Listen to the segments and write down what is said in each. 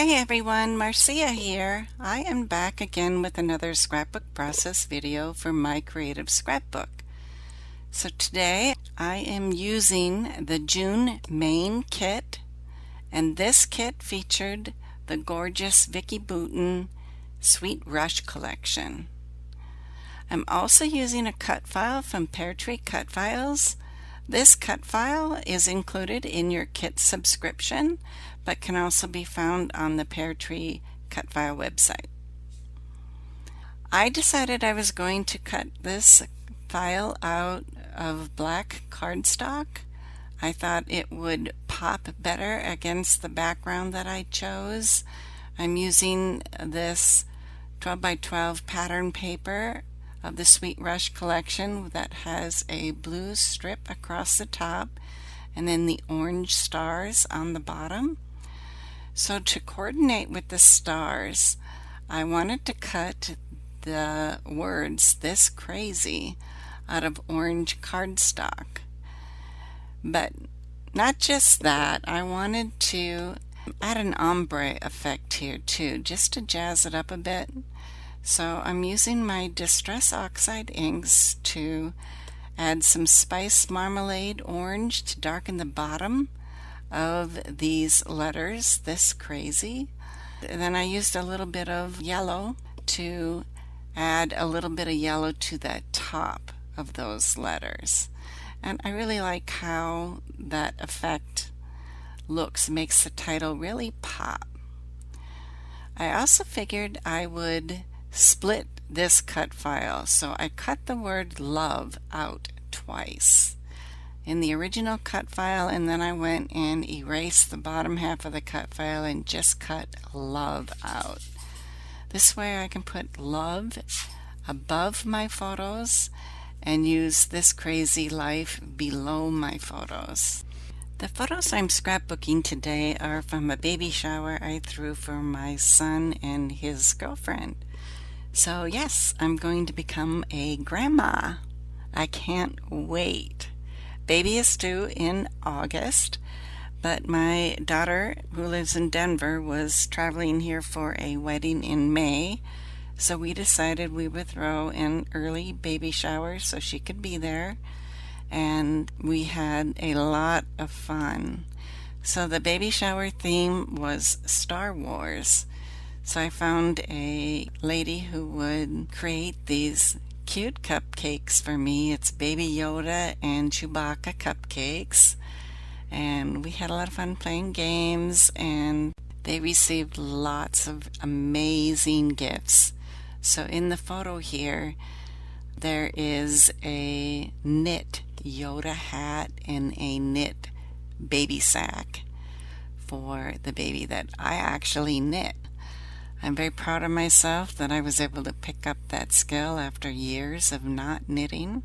Hey everyone, Marcia here. I am back again with another scrapbook process video for My Creative Scrapbook. So today I am using the June main kit, and this kit featured the gorgeous Vicki Boutin Sweet Rush collection. I'm also using a cut file from PearTree Cut Files. This cut file is included in your kit subscription, but can also be found on the PearTree Cut File website. I decided I was going to cut this file out of black cardstock. I thought it would pop better against the background that I chose. I'm using this 12 by 12 pattern paper of the Sweet Rush collection that has a blue strip across the top and then the orange stars on the bottom. So to coordinate with the stars, I wanted to cut the words "this crazy" out of orange cardstock. But not just that, I wanted to add an ombre effect here too, just to jazz it up a bit. So I'm using my Distress Oxide inks to add some Spice Marmalade Orange to darken the bottom of these letters, "this crazy." And then I used a little bit of yellow to add a little bit of yellow to the top of those letters. And I really like how that effect looks, makes the title really pop. I also figured I would split this cut file, so I cut the word love out twice in the original cut file, and then I went and erased the bottom half of the cut file and just cut love out. This way I can put love above my photos and use "this crazy life" below my photos. The photos I'm scrapbooking today are from a baby shower I threw for my son and his girlfriend. So yes, I'm going to become a grandma. I can't wait. Baby is due in August, but my daughter, who lives in Denver, was traveling here for a wedding in May, so we decided we would throw an early baby shower so she could be there, and we had a lot of fun. So the baby shower theme was Star Wars. So I found a lady who would create these cute cupcakes for me. It's Baby Yoda and Chewbacca cupcakes. And we had a lot of fun playing games, and they received lots of amazing gifts. So in the photo here, there is a knit Yoda hat and a knit baby sack for the baby that I actually knit. I'm very proud of myself that I was able to pick up that skill after years of not knitting,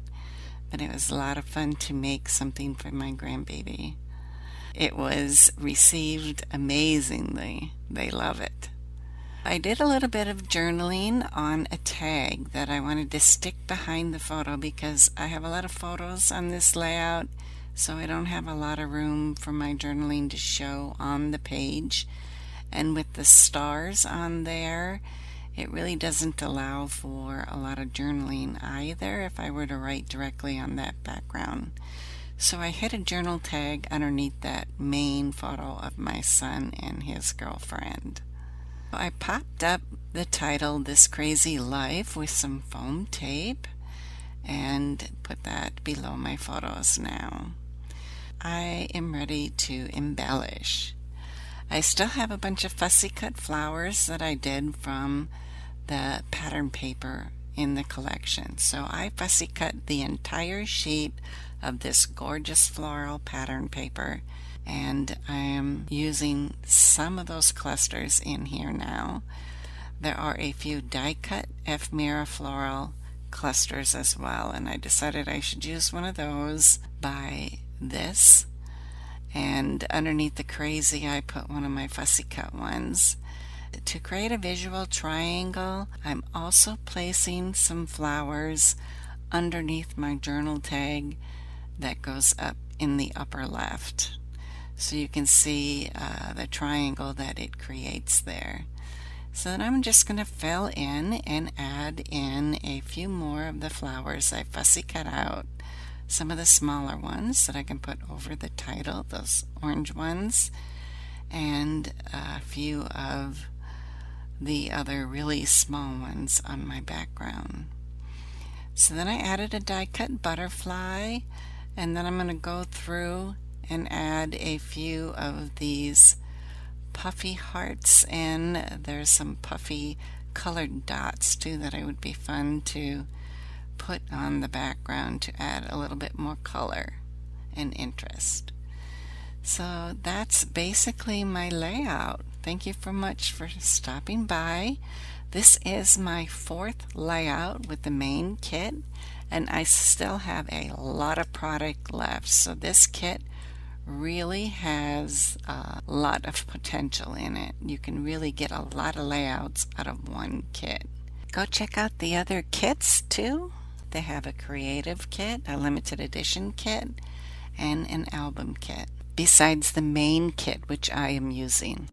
but it was a lot of fun to make something for my grandbaby. It was received amazingly. They love it. I did a little bit of journaling on a tag that I wanted to stick behind the photo because I have a lot of photos on this layout, so I don't have a lot of room for my journaling to show on the page. And with the stars on there, it really doesn't allow for a lot of journaling either if I were to write directly on that background. So I hid a journal tag underneath that main photo of my son and his girlfriend. I popped up the title "This Crazy Life" with some foam tape and put that below my photos now. I am ready to embellish. I still have a bunch of fussy cut flowers that I did from the pattern paper in the collection. So I fussy cut the entire sheet of this gorgeous floral pattern paper, and I am using some of those clusters in here now. There are a few die cut ephemera floral clusters as well, and I decided I should use one of those by this. And underneath the crazy, I put one of my fussy cut ones. To create a visual triangle, I'm also placing some flowers underneath my journal tag that goes up in the upper left. so you can see the triangle that it creates there. So then I'm just going to fill in and add in a few more of the flowers I fussy cut out. Some of the smaller ones that I can put over the title, those orange ones, and a few of the other really small ones on my background. So then I added a die cut butterfly, and then I'm going to go through and add a few of these puffy hearts, and there's some puffy colored dots too that it would be fun to put on the background to add a little bit more color and interest. So that's basically my layout. Thank you so much for stopping by. This is my 4th layout with the main kit, and I still have a lot of product left. So this kit really has a lot of potential in it. You can really get a lot of layouts out of one kit. Go check out the other kits too. They have a creative kit, a limited edition kit, and an album kit, besides the main kit which I am using.